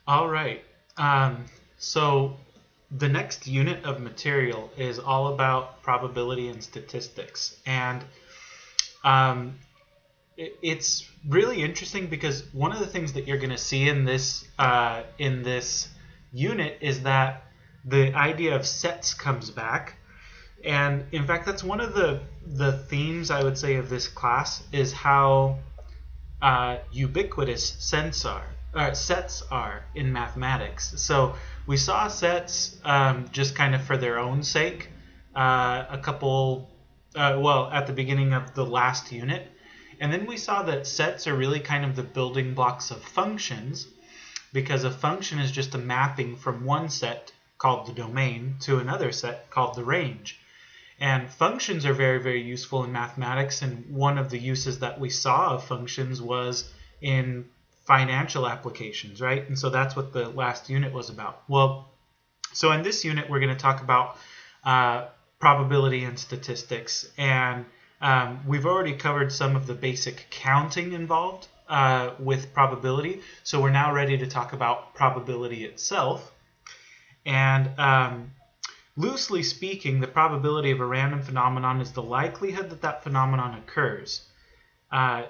All right. Um, so the next unit of material is all about probability and statistics, and um, it's really interesting because one of the things that you're going to see in this unit is that the idea of sets comes back, and in fact, that's one of the themes I would say of this class is how ubiquitous sets are in mathematics. So we saw sets just kind of for their own sake a couple, well, at the beginning of the last unit. And then we saw that sets are really kind of the building blocks of functions because a function is just a mapping from one set called the domain to another set called the range. And functions are very, very useful in mathematics. And one of the uses that we saw of functions was in financial applications, right? And so that's what the last unit was about. Well, so in this unit, we're going to talk about probability and statistics. And we've already covered some of the basic counting involved with probability. So we're now ready to talk about probability itself. And loosely speaking, the probability of a random phenomenon is the likelihood that that phenomenon occurs.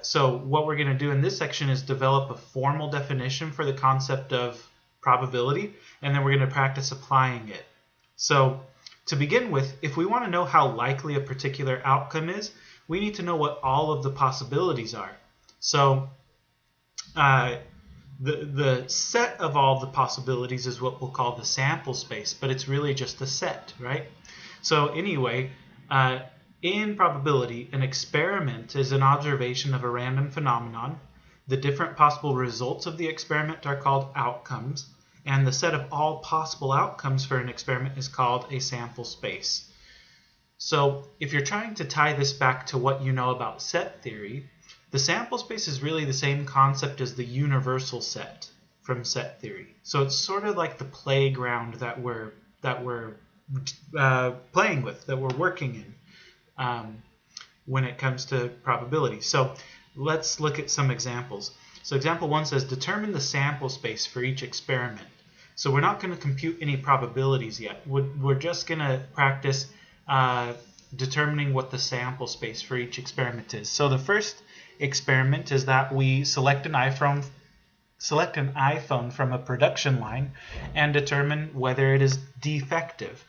So what we're going to do in this section is develop a formal definition for the concept of probability, and then we're going to practice applying it. So to begin with, if we want to know how likely a particular outcome is, we need to know what all of the possibilities are. So the set of all the possibilities is what we'll call the sample space, but it's really just a set, right? So anyway, in probability, an experiment is an observation of a random phenomenon. The different possible results of the experiment are called outcomes, and the set of all possible outcomes for an experiment is called a sample space. So if you're trying to tie this back to what you know about set theory, the sample space is really the same concept as the universal set from set theory. So it's sort of like the playground that we're playing with, that we're working in when it comes to probability. So let's look at some examples. So example 1 says, determine the sample space for each experiment. So we're not going to compute any probabilities yet. We're just going to practice determining what the sample space for each experiment is. So the first experiment is that we select an iPhone from a production line and determine whether it is defective.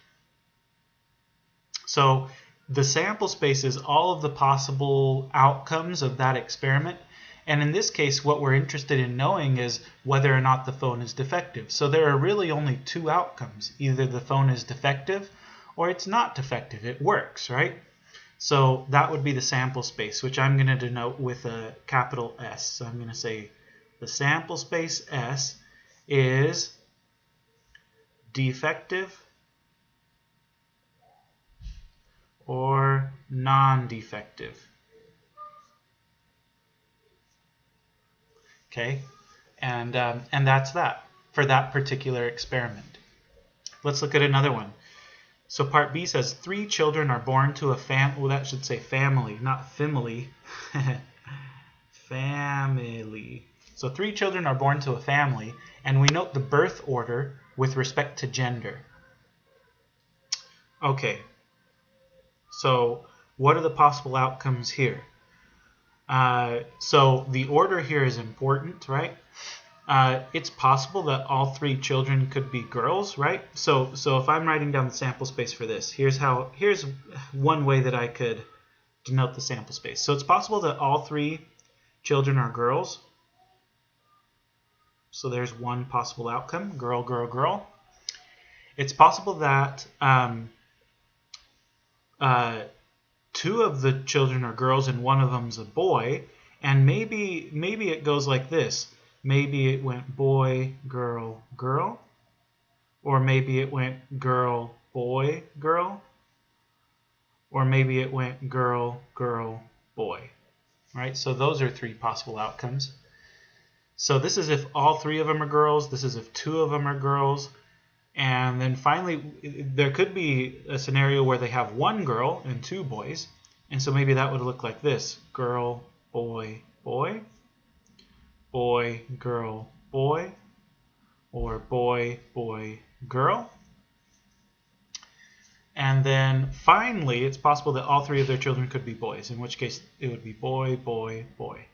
So the sample space is all of the possible outcomes of that experiment. And in this case, what we're interested in knowing is whether or not the phone is defective. So there are really only two outcomes. Either the phone is defective or it's not defective. It works, right? So that would be the sample space, which I'm going to denote with a capital S. So I'm going to say the sample space S is defective or non-defective. Okay, and that's that for that particular experiment. Let's look at another one. So part B says 3 children are born to a family. Well, that should say family, not family. Family. So 3 children are born to a family, and we note the birth order with respect to gender. Okay. So what are the possible outcomes here? So the order here is important, right? It's possible that all 3 children could be girls, right? So if I'm writing down the sample space for this, here's one way that I could denote the sample space. So it's possible that all 3 children are girls. So there's one possible outcome, girl, girl, girl. It's possible that 2 of the children are girls and one of them's a boy, and maybe it goes like this. Maybe it went boy, girl, girl, or maybe it went girl, boy, girl, or maybe it went girl, girl, boy, right? So those are 3 possible outcomes. So this is if all 3 of them are girls, this is if 2 of them are girls, and then finally there could be a scenario where they have 1 girl and 2 boys, and so maybe that would look like this: girl, boy, boy, boy, girl, boy, or boy, boy, girl. And then finally, it's possible that all three of their children could be boys, in which case it would be boy, boy, boy.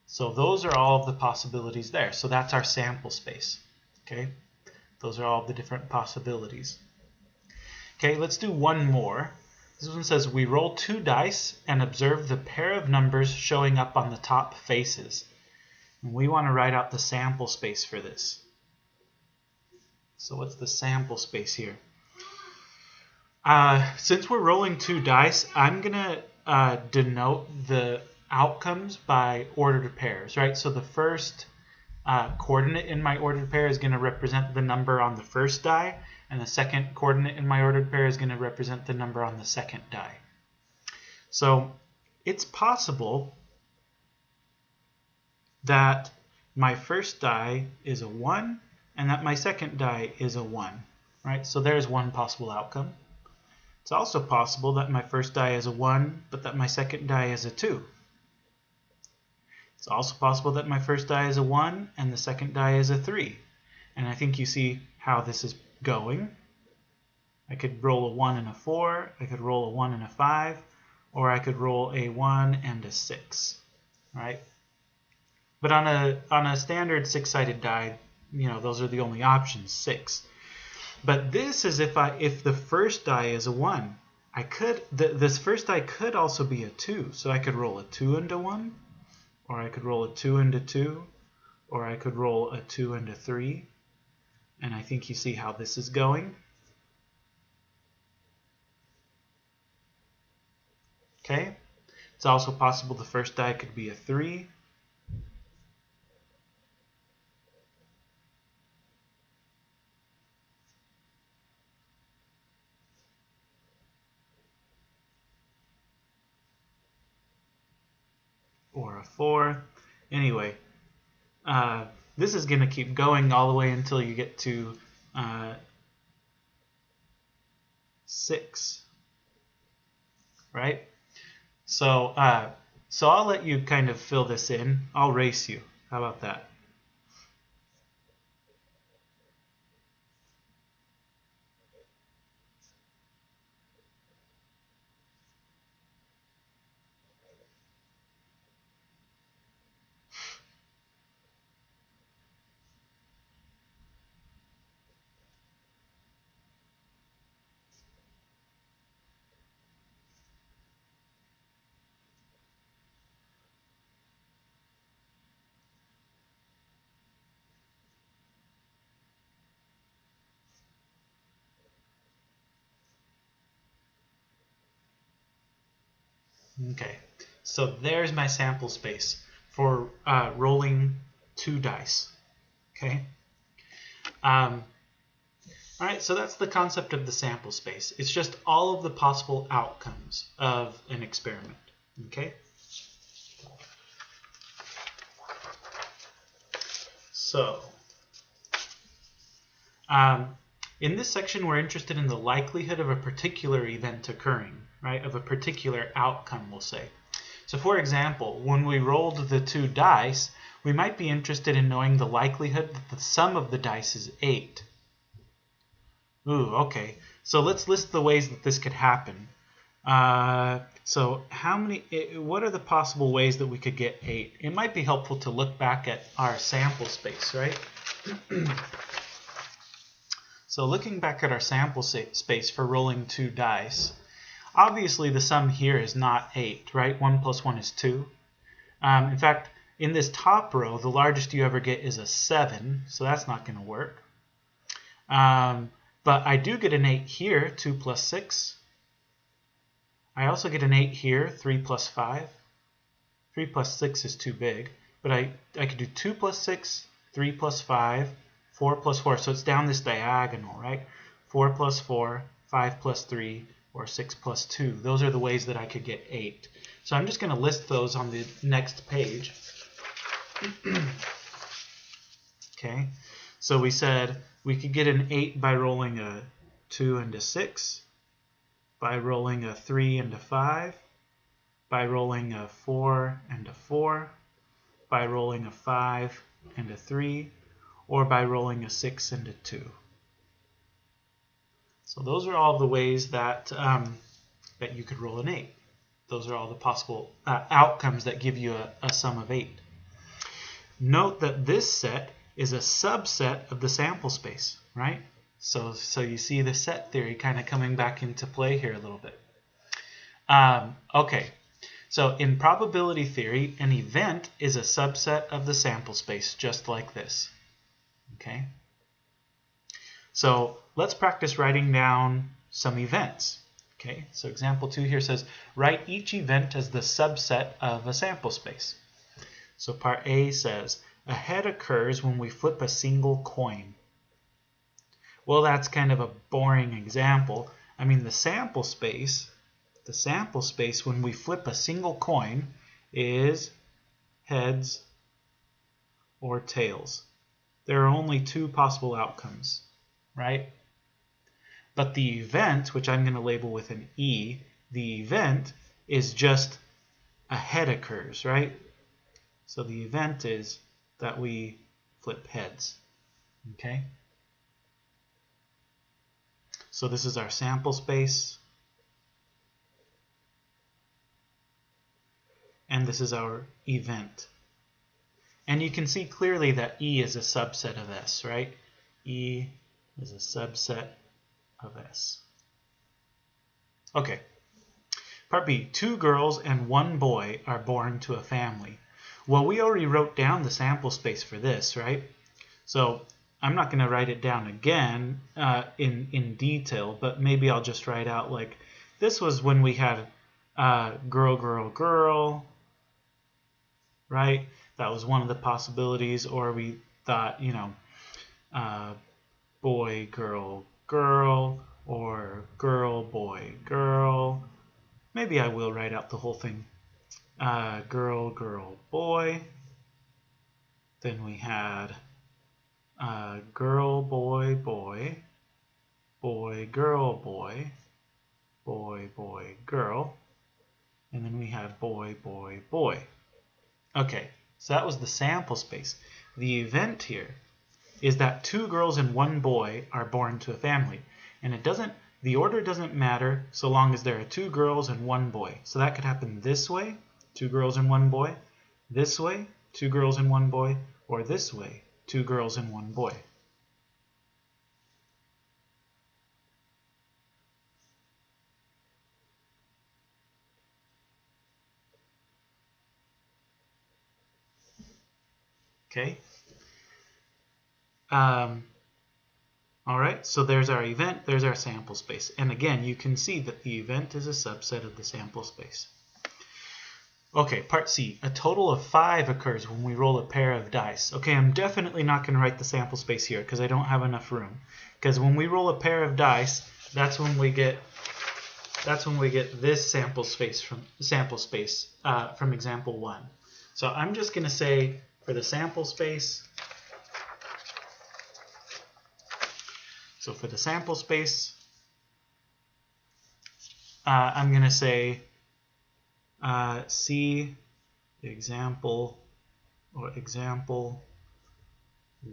So those are all of the possibilities there. So that's our sample space. Okay, those are all the different possibilities. Okay, let's do one more. This one says, we roll 2 dice and observe the pair of numbers showing up on the top faces. And we want to write out the sample space for this. So what's the sample space here? Since we're rolling 2 dice, I'm going to denote the outcomes by ordered pairs, right? So the first coordinate in my ordered pair is going to represent the number on the first die, and the second coordinate in my ordered pair is going to represent the number on the second die. So it's possible that my first die is a 1 and that my second die is a 1, right? So there's one possible outcome. It's also possible that my first die is a 1, but that my second die is a 2. It's also possible that my first die is a 1 and the second die is a 3. And I think you see how this is going. I could roll a 1 and a 4, I could roll a 1 and a 5, or I could roll a 1 and a 6, right? But on a standard 6-sided die, you know, those are the only options, 6. But this is if the first die is a 1. This first die could also be a 2, so I could roll a 2 into 1, or I could roll a 2 into 2, or I could roll a 2 into 3. And I think you see how this is going. Okay, it's also possible the first die could be a 3. Or a 4. Anyway, this is going to keep going all the way until you get to 6, right? So I'll let you kind of fill this in. I'll race you. How about that? Okay, so there's my sample space for rolling 2 dice. Okay. All right, so that's the concept of the sample space. It's just all of the possible outcomes of an experiment. Okay. So, in this section, we're interested in the likelihood of a particular event occurring, right? Of a particular outcome, we'll say. So, for example, when we rolled the 2 dice, we might be interested in knowing the likelihood that the sum of the dice is 8. Ooh, okay. So let's list the ways that this could happen. So what are the possible ways that we could get 8? It might be helpful to look back at our sample space, right? So looking back at our sample space for rolling 2 dice, obviously the sum here is not 8, right? 1 plus 1 is 2. In fact, in this top row, the largest you ever get is a 7, so that's not going to work. But I do get an 8 here, 2 plus 6. I also get an 8 here, 3 plus 5. 3 plus 6 is too big, but I could do 2 plus 6, 3 plus 5, 4 plus 4. So it's down this diagonal, right? 4 plus 4, 5 plus 3, or 6 plus 2. Those are the ways that I could get 8. So I'm just going to list those on the next page. Okay, so we said we could get an 8 by rolling a 2 and a 6, by rolling a 3 and a 5, by rolling a 4 and a 4, by rolling a 5 and a 3, or by rolling a 6 and a 2. So those are all the ways that, that you could roll an 8. Those are all the possible outcomes that give you a sum of 8. Note that this set is a subset of the sample space, right? So you see the set theory kind of coming back into play here a little bit. Okay, so in probability theory, an event is a subset of the sample space, just like this. Okay? So let's practice writing down some events. Okay, so example 2 here says, write each event as the subset of a sample space. So part A says, a head occurs when we flip a single coin. Well, that's kind of a boring example. I mean, the sample space when we flip a single coin is heads or tails. There are only 2 possible outcomes, right? But the event, which I'm going to label with an E, the event is just a head occurs, right? So the event is that we flip heads, okay? So this is our sample space, and this is our event. And you can see clearly that E is a subset of S, right? E is a subset of S. Okay. Part B, 2 girls and 1 boy are born to a family. Well, we already wrote down the sample space for this, right? So I'm not going to write it down again in detail, but maybe I'll just write out like this was when we had girl, girl, girl, right? That was one of the possibilities. Or we thought, you know, boy, girl, girl, or girl, boy, girl. Maybe I will write out the whole thing. Girl, girl, boy. Then we had girl, boy, boy, boy, girl, boy, boy, boy, girl, and then we had boy, boy, boy. Okay, so that was the sample space. The event here is that 2 girls and 1 boy are born to a family, and the order doesn't matter so long as there are 2 girls and 1 boy. So that could happen this way, 2 girls and 1 boy, this way, 2 girls and 1 boy, or this way, 2 girls and 1 boy. Okay. All right, so there's our event, there's our sample space. And again, you can see that the event is a subset of the sample space. Okay, part C, a total of 5 occurs when we roll a pair of dice. Okay, I'm definitely not going to write the sample space here because I don't have enough room. Because when we roll a pair of dice, that's when we get this sample space from example 1. So I'm just going to say for the sample space, I'm going to say C example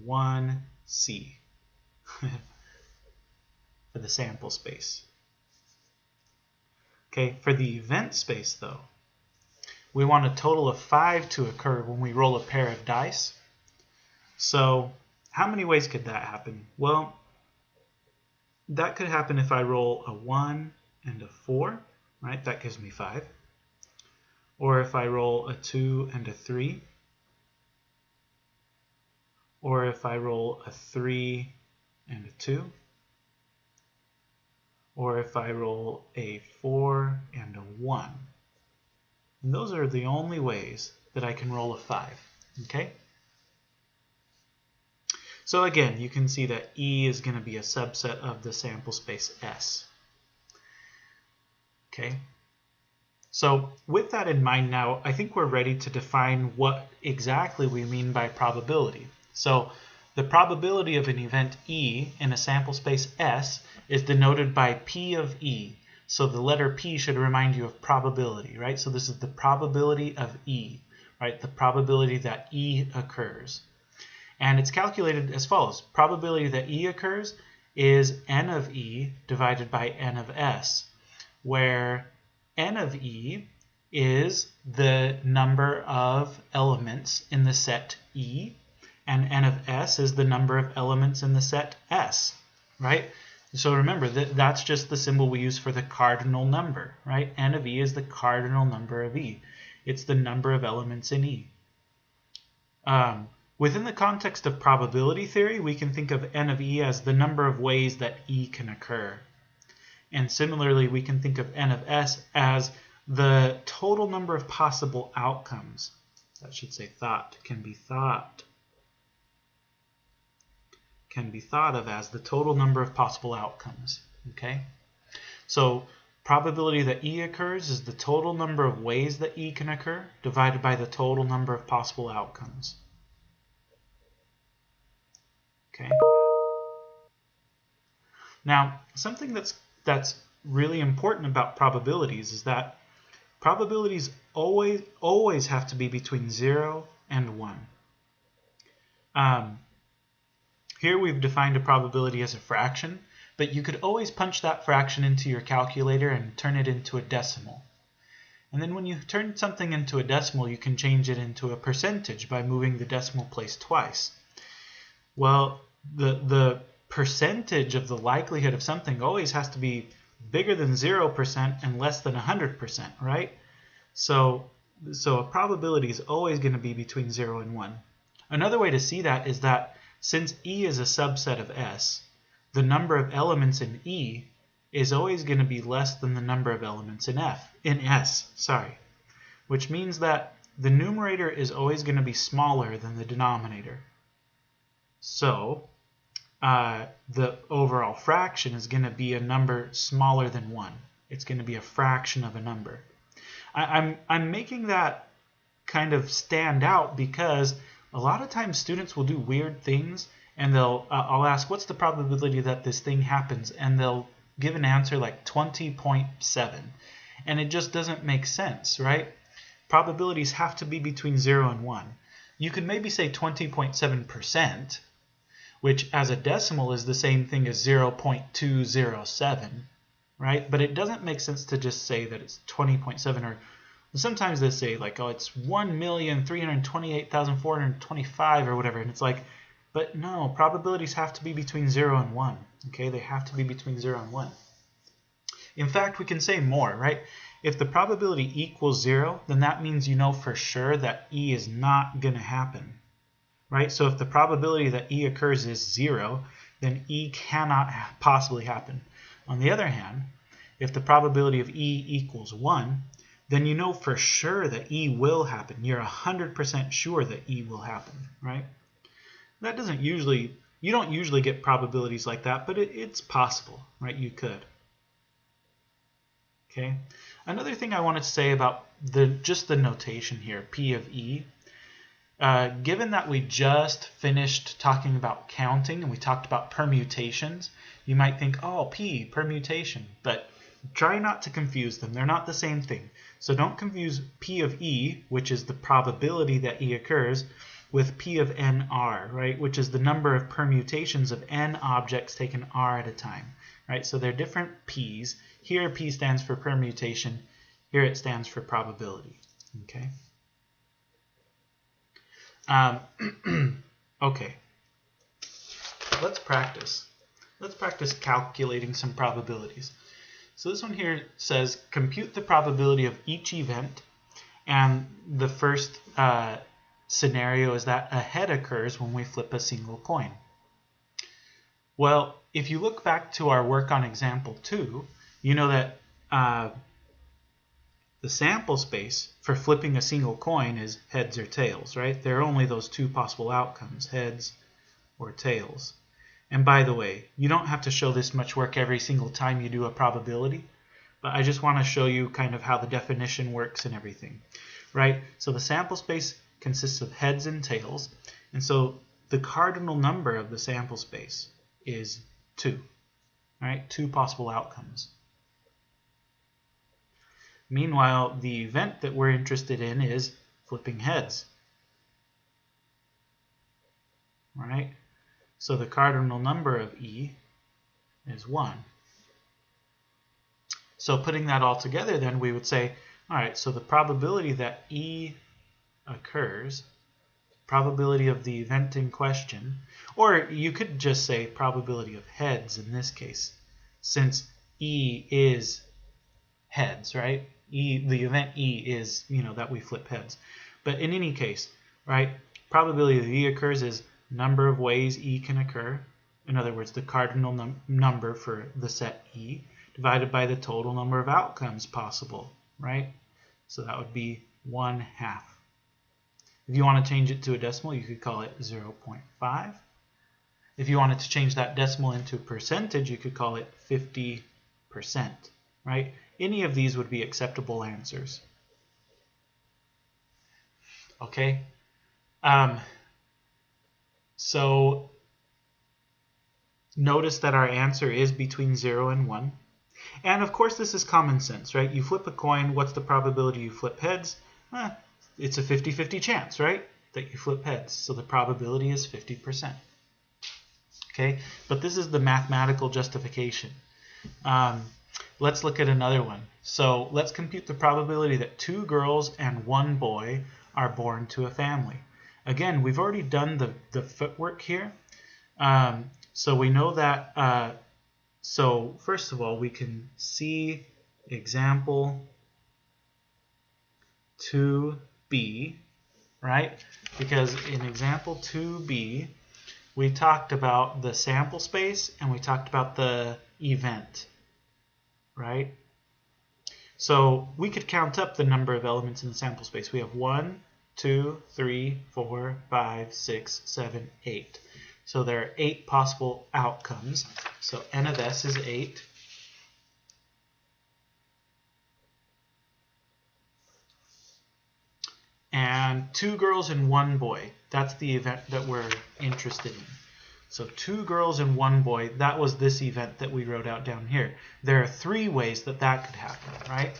1C for the sample space. Okay, for the event space though, we want a total of 5 to occur when we roll a pair of dice. So how many ways could that happen? Well, that could happen if I roll a 1 and a 4, right? That gives me 5. Or if I roll a 2 and a 3. Or if I roll a 3 and a 2. Or if I roll a 4 and a 1. And those are the only ways that I can roll a 5. Okay? So again, you can see that E is going to be a subset of the sample space S. Okay? So with that in mind now, I think we're ready to define what exactly we mean by probability. So the probability of an event E in a sample space S is denoted by P of E. So the letter P should remind you of probability, right? So this is the probability of E, right? The probability that E occurs. And it's calculated as follows. Probability that E occurs is n of E divided by n of S, where n of E is the number of elements in the set E, and n of S is the number of elements in the set S, right? So remember, that's just the symbol we use for the cardinal number, right? N of E is the cardinal number of E. It's the number of elements in E. Within the context of probability theory, we can think of n of E as the number of ways that E can occur. And similarly, we can think of n of S as the total number of possible outcomes. That should say thought, can be thought of as the total number of possible outcomes. Okay? So probability that E occurs is the total number of ways that E can occur divided by the total number of possible outcomes. Okay? Now, something that's really important about probabilities is that probabilities always have to be between 0 and 1. Here we've defined a probability as a fraction, but you could always punch that fraction into your calculator and turn it into a decimal. And then when you turn something into a decimal, you can change it into a percentage by moving the decimal place twice. Well, the percentage of the likelihood of something always has to be bigger than 0% and less than 100%, right? So a probability is always going to be between 0 and 1. Another way to see that is that since E is a subset of S, the number of elements in E is always going to be less than the number of elements in S, which means that the numerator is always going to be smaller than the denominator. So the overall fraction is going to be a number smaller than 1. It's going to be a fraction of a number. I'm making that kind of stand out because a lot of times students will do weird things, and I'll ask, what's the probability that this thing happens? And they'll give an answer like 20.7. And it just doesn't make sense, right? Probabilities have to be between 0 and 1. You could maybe say 20.7%, which as a decimal is the same thing as 0.207, right? But it doesn't make sense to just say that it's 20.7, or sometimes they say like, oh, it's 1,328,425 or whatever, and it's like, but no, probabilities have to be between 0 and 1. Okay, they have to be between 0 and 1. In fact, we can say more, right? If the probability equals 0, then that means you know for sure that E is not going to happen, right? So if the probability that E occurs is 0, then E cannot possibly happen. On the other hand, if the probability of E equals 1, then you know for sure that E will happen. You're 100% sure that E will happen, right? That doesn't usually, you don't usually get probabilities like that, but it's possible, right? You could. Okay. Another thing I wanted to say about just the notation here, P of E. Given that we just finished talking about counting and we talked about permutations, you might think, oh, P, permutation, but try not to confuse them. They're not the same thing. So don't confuse P of E, which is the probability that E occurs, with P of NR, right, which is the number of permutations of n objects taken R at a time, right? So they're different P's. Here P stands for permutation. Here it stands for probability, okay? Okay, let's practice. Let's practice calculating some probabilities. So this one here says compute the probability of each event, and the first scenario is that a head occurs when we flip a single coin. Well, if you look back to our work on example 2, you know that the sample space for flipping a single coin is heads or tails, right? There are only those two possible outcomes, heads or tails. And by the way, you don't have to show this much work every single time you do a probability, but I just want to show you kind of how the definition works and everything, right? So the sample space consists of heads and tails, and so the cardinal number of the sample space is 2, right? 2 possible outcomes. Meanwhile, the event that we're interested in is flipping heads. right? So the cardinal number of E is 1. So putting that all together, then we would say, all right, so the probability that E occurs, probability of the event in question, or you could just say probability of heads in this case, since E is heads, right? The event E is, that we flip heads. But in any case, right, probability of E occurs is number of ways E can occur. In other words, the cardinal number for the set E divided by the total number of outcomes possible, right? So that would be 1/2. If you want to change it to a decimal, you could call it 0.5. If you wanted to change that decimal into a percentage, you could call it 50%, right? Any of these would be acceptable answers. Okay? So notice that our answer is between 0 and 1. And of course, this is common sense, right? You flip a coin, what's the probability you flip heads? It's a 50-50 chance, right? That you flip heads. So the probability is 50%. Okay? But this is the mathematical justification. Let's look at another one. So let's compute the probability that 2 girls and 1 boy are born to a family. Again, we've already done the footwork here. So we know that, so first of all, we can see example 2b, right? Because in example 2b, we talked about the sample space and we talked about the event, right? So we could count up the number of elements in the sample space. We have 1, 2, 3, 4, 5, 6, 7, 8. So there are 8 possible outcomes. So n of s is 8. And 2 girls and 1 boy. That's the event that we're interested in. So 2 girls and 1 boy, that was this event that we wrote out down here. There are 3 ways that could happen, right?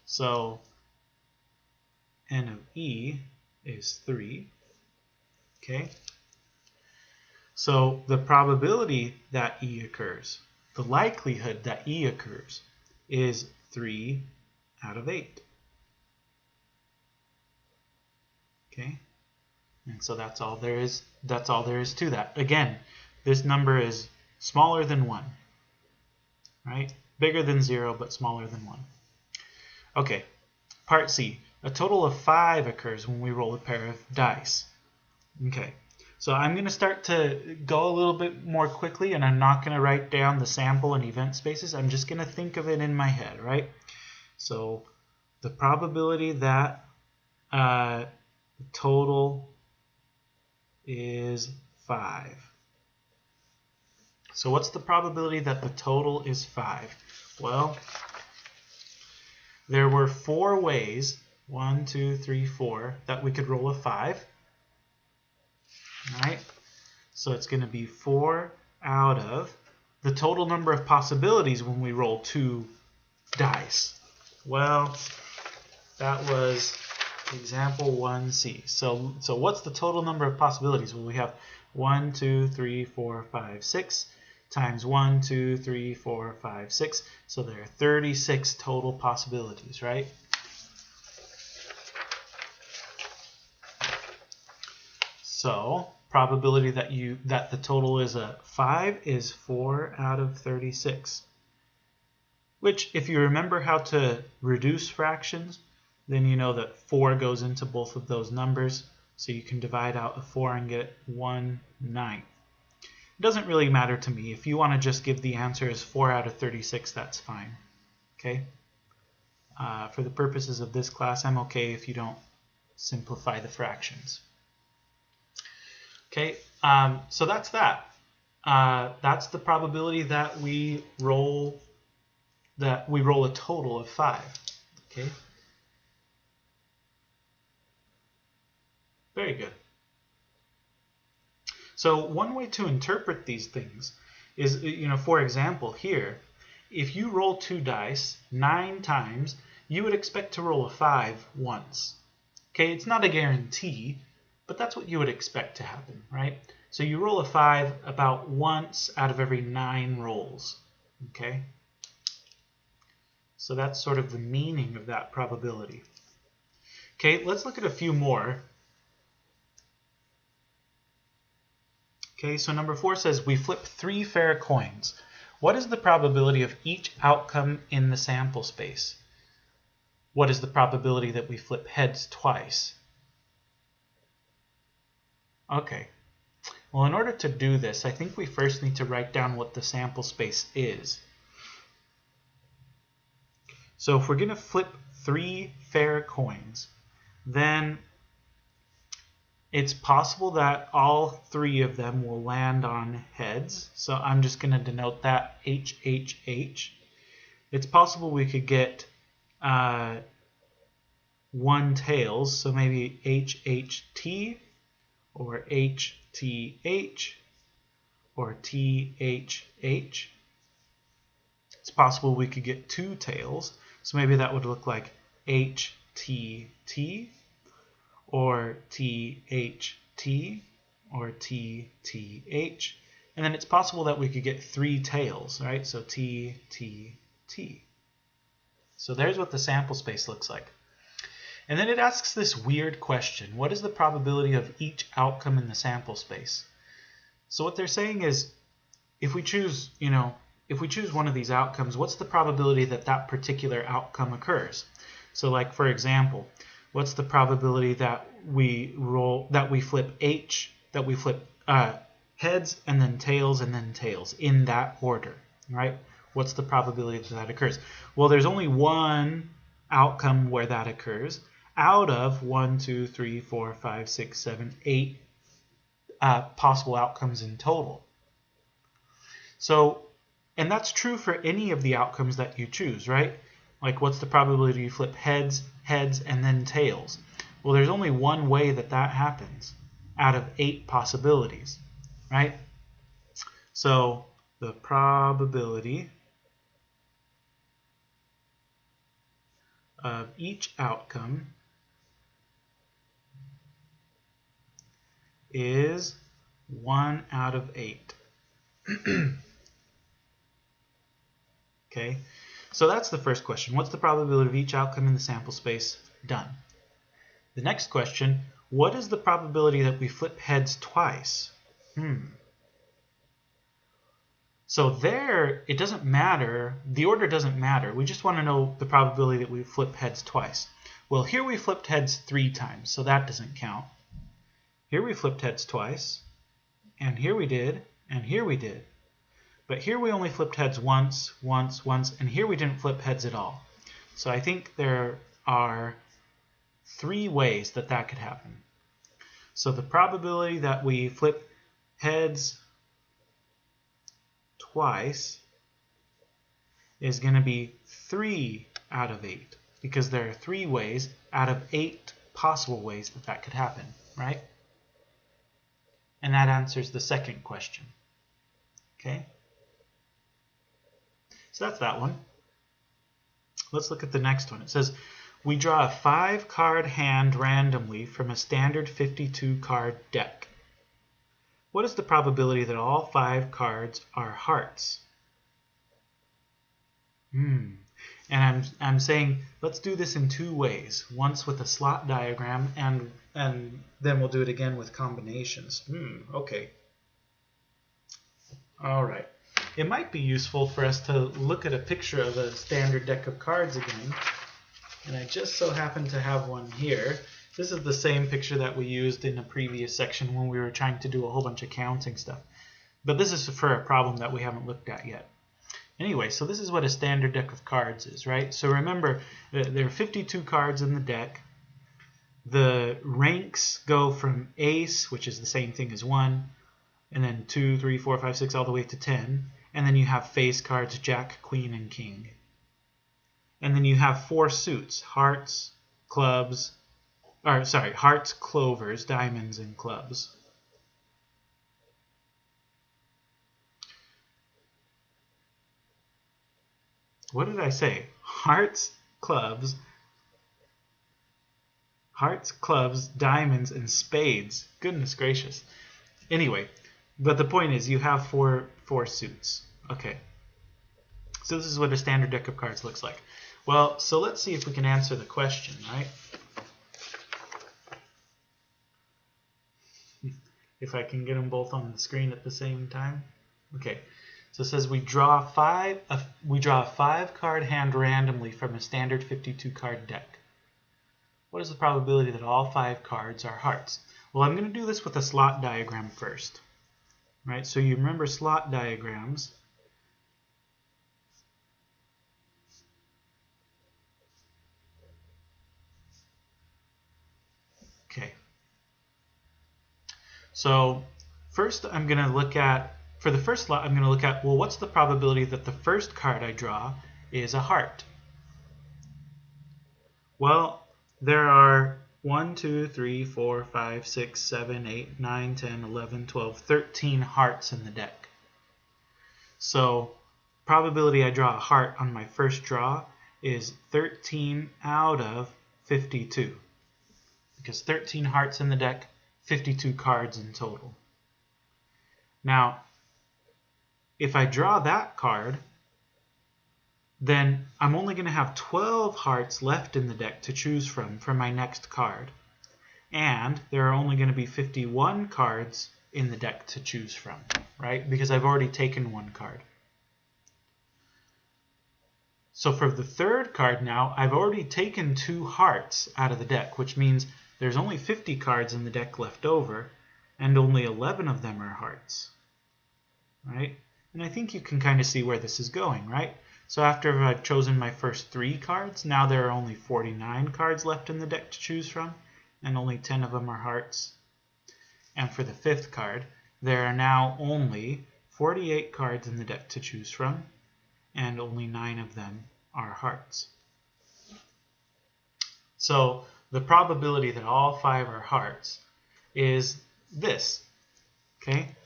So n of E is 3. Okay? So the probability that E occurs, the likelihood that E occurs, is 3 out of 8. Okay? And so that's all there is to that. Again, this number is smaller than 1. Right? Bigger than 0, but smaller than 1. Okay, part C. A total of 5 occurs when we roll a pair of dice. Okay, so I'm going to start to go a little bit more quickly, and I'm not going to write down the sample and event spaces. I'm just going to think of it in my head, right? So the probability that the total is 5. So what's the probability that the total is 5? Well, there were 4 ways, 1, 2, 3, 4, that we could roll a 5. Right? So it's going to be 4 out of the total number of possibilities when we roll 2 dice. Well, that was example 1C. So what's the total number of possibilities? Well, we have 1, 2, 3, 4, 5, 6 times 1, 2, 3, 4, 5, 6. So there are 36 total possibilities, right? So probability that the total is a 5 is 4 out of 36. Which, if you remember how to reduce fractions, then you know that 4 goes into both of those numbers. So you can divide out a 4 and get 1/9. It doesn't really matter to me. If you want to just give the answer as 4 out of 36, that's fine. Okay? For the purposes of this class, I'm okay if you don't simplify the fractions. Okay, so that's that. That's the probability that we roll a total of 5. Okay. Very good. So one way to interpret these things is, for example, here, if you roll 2 dice 9 times, you would expect to roll a 5 once. Okay, it's not a guarantee, but that's what you would expect to happen, right? So you roll a 5 about once out of every 9 rolls, okay? So that's sort of the meaning of that probability. Okay, let's look at a few more. Okay, so number 4 says we flip 3 fair coins. What is the probability of each outcome in the sample space? What is the probability that we flip heads twice? Okay, well, in order to do this, I think we first need to write down what the sample space is. So if we're going to flip 3 fair coins, then it's possible that all 3 of them will land on heads. So I'm just going to denote that HHH. It's possible we could get 1 tails, so maybe HHT or HTH or THH. It's possible we could get 2 tails, so maybe that would look like HTT or THT or TTH. And then it's possible that we could get 3 tails, right? So TTT. So there's what the sample space looks like. And then it asks this weird question. What is the probability of each outcome in the sample space? So what they're saying is, if we choose one of these outcomes, what's the probability that that particular outcome occurs? So like, for example, what's the probability that we flip heads and then tails in that order, right? What's the probability that that occurs? Well, there's only one outcome where that occurs out of 1, 2, 3, 4, 5, 6, 7, 8 possible outcomes in total. So, and that's true for any of the outcomes that you choose, right? Like, what's the probability you flip heads, and then tails? Well, there's only one way that that happens out of 8 possibilities, right? So the probability of each outcome is 1 out of 8. Okay, so that's the first question. What's the probability of each outcome in the sample space? Done. The next question, what is the probability that we flip heads twice? So there, it doesn't matter. The order doesn't matter. We just want to know the probability that we flip heads twice. Well, here we flipped heads 3 times, so that doesn't count. Here we flipped heads twice, and here we did, and here we did. But here we only flipped heads once, and here we didn't flip heads at all. So I think there are 3 ways that that could happen. So the probability that we flip heads twice is going to be 3 out of 8, because there are 3 ways out of 8 possible ways that that could happen, right? And that answers the second question. Okay? So that's that one. Let's look at the next one. It says, we draw a 5-card hand randomly from a standard 52-card deck. What is the probability that all 5 cards are hearts? And I'm saying, let's do this in 2 ways. Once with a slot diagram, and then we'll do it again with combinations. Okay. All right. It might be useful for us to look at a picture of a standard deck of cards again. And I just so happen to have one here. This is the same picture that we used in a previous section when we were trying to do a whole bunch of counting stuff. But this is for a problem that we haven't looked at yet. Anyway, so this is what a standard deck of cards is, right? So remember, there are 52 cards in the deck. The ranks go from ace, which is the same thing as 1, and then 2, 3, 4, 5, 6, all the way to 10. And then you have face cards, jack, queen, and king. And then you have 4 suits, hearts, clovers, diamonds, and clubs. What did I say? Hearts, clubs, Hearts, clubs, diamonds, and spades. Goodness gracious. Anyway, but the point is you have four suits. Okay. So this is what a standard deck of cards looks like. Well, so let's see if we can answer the question, right? If I can get them both on the screen at the same time. Okay. So it says we draw a 5-card hand randomly from a standard 52-card deck. What is the probability that all 5 cards are hearts? Well, I'm going to do this with a slot diagram first. Right? So you remember slot diagrams. Okay. So first I'm going to look at, for the first slot, I'm going to look at, well, what's the probability that the first card I draw is a heart? Well, there are 1, 2, 3, 4, 5, 6, 7, 8, 9, 10, 11, 12, 13 hearts in the deck. So probability I draw a heart on my first draw is 13 out of 52. Because 13 hearts in the deck, 52 cards in total. Now, if I draw that card, then I'm only going to have 12 hearts left in the deck to choose from for my next card. And there are only going to be 51 cards in the deck to choose from, right? Because I've already taken one card. So for the third card now, I've already taken 2 hearts out of the deck, which means there's only 50 cards in the deck left over, and only 11 of them are hearts, right? And I think you can kind of see where this is going, right? So after I've chosen my first 3 cards, now there are only 49 cards left in the deck to choose from, and only 10 of them are hearts. And for the 5th card, there are now only 48 cards in the deck to choose from, and only 9 of them are hearts. So the probability that all 5 are hearts is this, okay?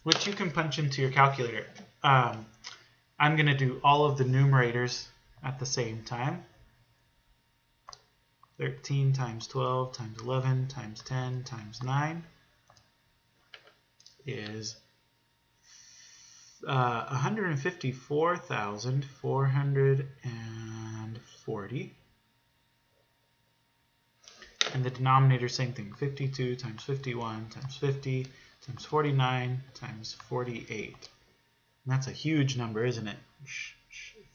Which you can punch into your calculator. I'm going to do all of the numerators at the same time. 13 times 12 times 11 times 10 times 9 is 154,440. And the denominator, same thing, 52 times 51 times 50 times 49 times 48. And that's a huge number, isn't it?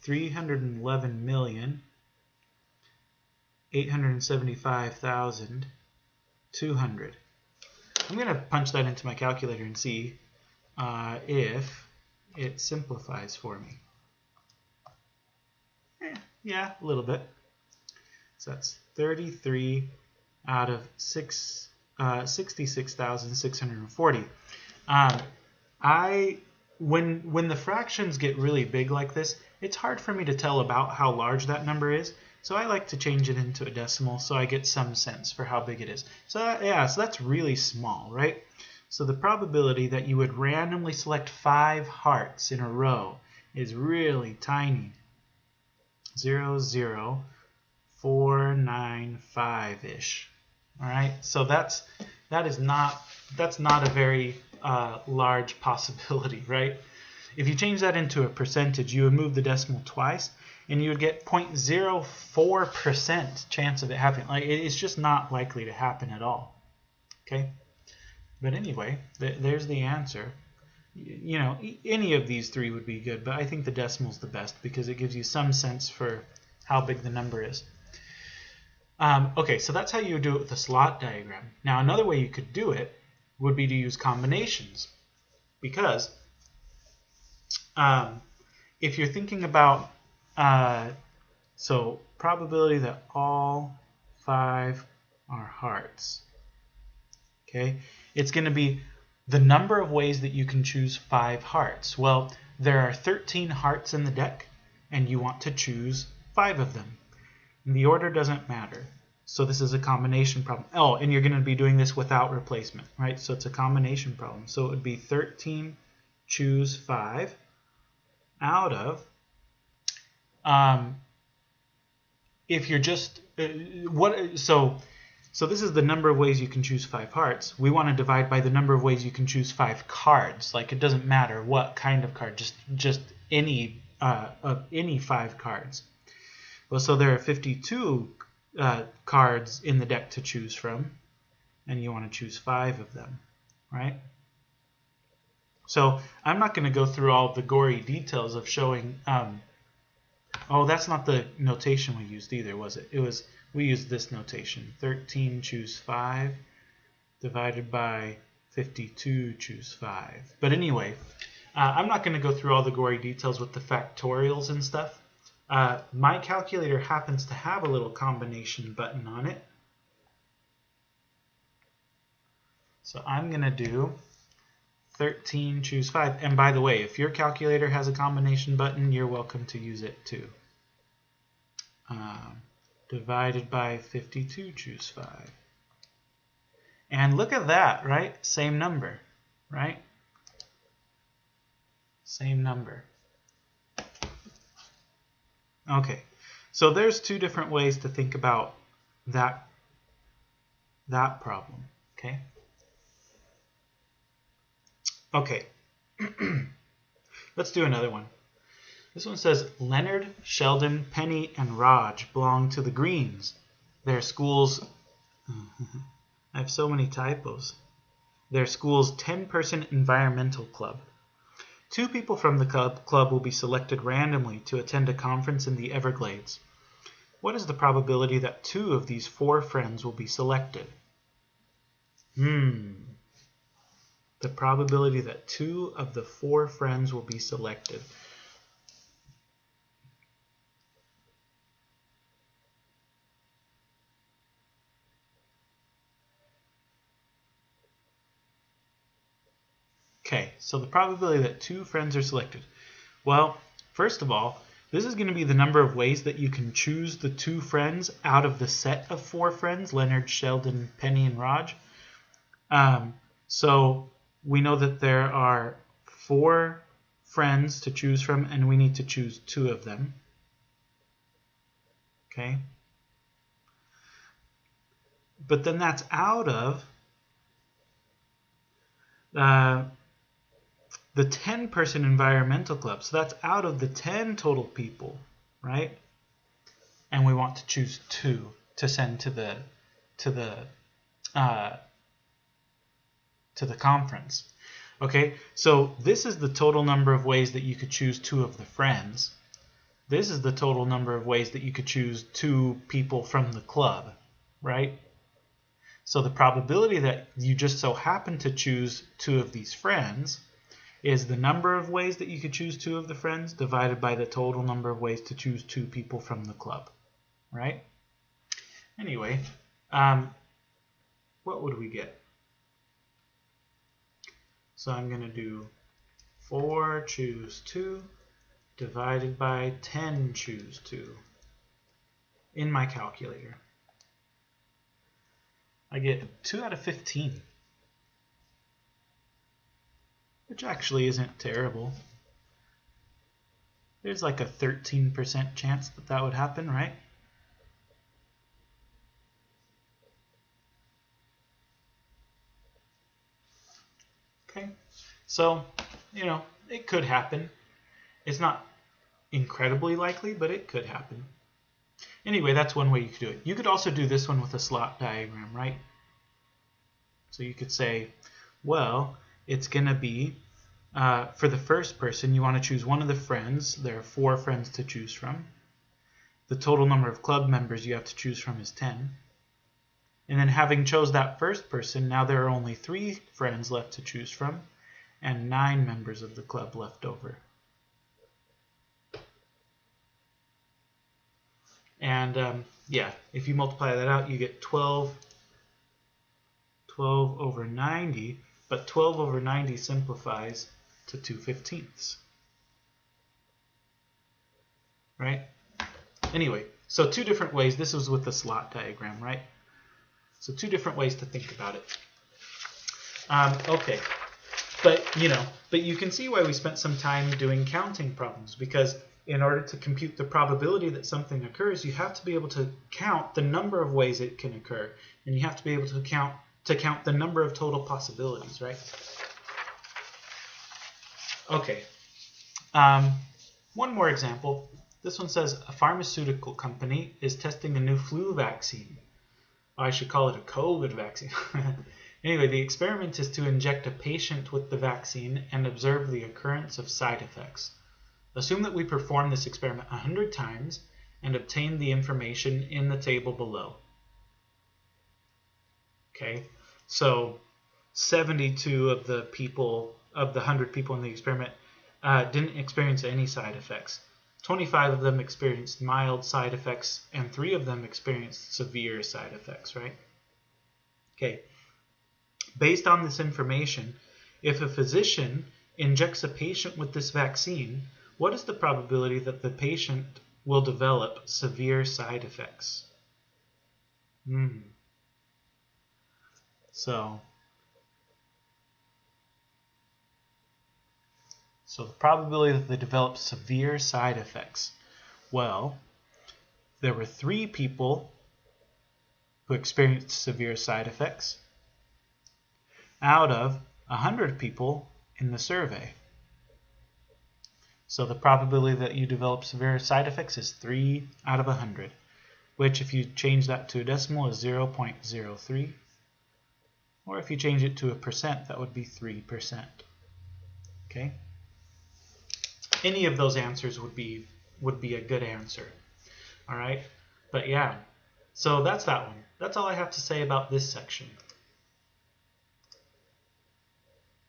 311,875,200. I'm going to punch that into my calculator and see if it simplifies for me. Yeah, a little bit. So that's 33 out of 66,640. When the fractions get really big like this, it's hard for me to tell about how large that number is. So I like to change it into a decimal so I get some sense for how big it is. So so that's really small, right? So the probability that you would randomly select 5 hearts in a row is really tiny. 0.00495-ish. All right, so that's not a very large possibility, right? If you change that into a percentage, you would move the decimal twice, and you would get 0.04% chance of it happening. Like, it's just not likely to happen at all. Okay, but anyway, there's the answer. You know, any of these 3 would be good, but I think the decimal's the best because it gives you some sense for how big the number is. Okay, so that's how you would do it with a slot diagram. Now, another way you could do it would be to use combinations, because if you're thinking about, so probability that all 5 are hearts, okay, it's going to be the number of ways that you can choose 5 hearts. Well, there are 13 hearts in the deck, and you want to choose 5 of them. The order doesn't matter. So this is a combination problem. Oh, and you're going to be doing this without replacement, right? So it's a combination problem. So it would be 13 choose 5 out of, if you're just So this is the number of ways you can choose 5 hearts. We want to divide by the number of ways you can choose 5 cards. Like, it doesn't matter what kind of card, just any 5 cards. Well, so there are 52 cards in the deck to choose from, and you want to choose 5 of them, right? So I'm not going to go through all the gory details of showing. Oh, that's not the notation we used either, was it? We used this notation: 13 choose 5 divided by 52 choose 5. But anyway, I'm not going to go through all the gory details with the factorials and stuff. My calculator happens to have a little combination button on it. So I'm going to do 13 choose 5. And by the way, if your calculator has a combination button, you're welcome to use it too. Divided by 52 choose 5. And look at that, right? Same number, right? Same number. Okay, so there's 2 different ways to think about that problem, okay? Okay, let's do another one. This one says, Leonard, Sheldon, Penny, and Raj belong to the Greens. Their school's... I have so many typos. Their school's 10-person environmental club. 2 people from the club will be selected randomly to attend a conference in the Everglades. What is the probability that 2 of these 4 friends will be selected? The probability that 2 of the 4 friends will be selected. Okay, so the probability that 2 friends are selected. Well, first of all, this is going to be the number of ways that you can choose the 2 friends out of the set of 4 friends, Leonard, Sheldon, Penny, and Raj. So we know that there are 4 friends to choose from, and we need to choose 2 of them. Okay? But then that's out of the 10-person environmental club. So that's out of the 10 total people, right? And we want to choose 2 to send to the conference. Okay, so this is the total number of ways that you could choose 2 of the friends. This is the total number of ways that you could choose 2 people from the club, right? So the probability that you just so happen to choose 2 of these friends is the number of ways that you could choose 2 of the friends divided by the total number of ways to choose 2 people from the club, right? Anyway, what would we get? So I'm going to do 4 choose 2 divided by 10 choose 2 in my calculator. I get 2 out of 15. Which actually isn't terrible. There's like a 13% chance that that would happen, right? Okay, so, you know, it could happen. It's not incredibly likely, but it could happen. Anyway, that's one way you could do it. You could also do this one with a slot diagram, right? So you could say, well, it's going to be, for the first person, you want to choose one of the friends. There are 4 friends to choose from. The total number of club members you have to choose from is 10. And then having chose that first person, now there are only 3 friends left to choose from and 9 members of the club left over. And yeah, if you multiply that out, you get 12 over 90, but 12 over 90 simplifies to 2/15. Right? Anyway, so 2 different ways. This was with the slot diagram, right? So 2 different ways to think about it. Okay, but you can see why we spent some time doing counting problems, because in order to compute the probability that something occurs, you have to be able to count the number of ways it can occur, and you have to be able to count the number of total possibilities, right? Okay. One more example. This one says a pharmaceutical company is testing a new flu vaccine. I should call it a COVID vaccine. Anyway, the experiment is to inject a patient with the vaccine and observe the occurrence of side effects. Assume that we perform this experiment 100 times and obtain the information in the table below. Okay, so 72 of the 100 people in the experiment didn't experience any side effects. 25 of them experienced mild side effects, and 3 of them experienced severe side effects, right? Okay. Based on this information, if a physician injects a patient with this vaccine, what is the probability that the patient will develop severe side effects? So the probability that they develop severe side effects. Well, there were 3 people who experienced severe side effects out of 100 people in the survey. So the probability that you develop severe side effects is 3 out of 100, which if you change that to a decimal is 0.03. Or if you change it to a percent, that would be 3%. Okay? Any of those answers would be a good answer. All right? But yeah, so that's that one. That's all I have to say about this section.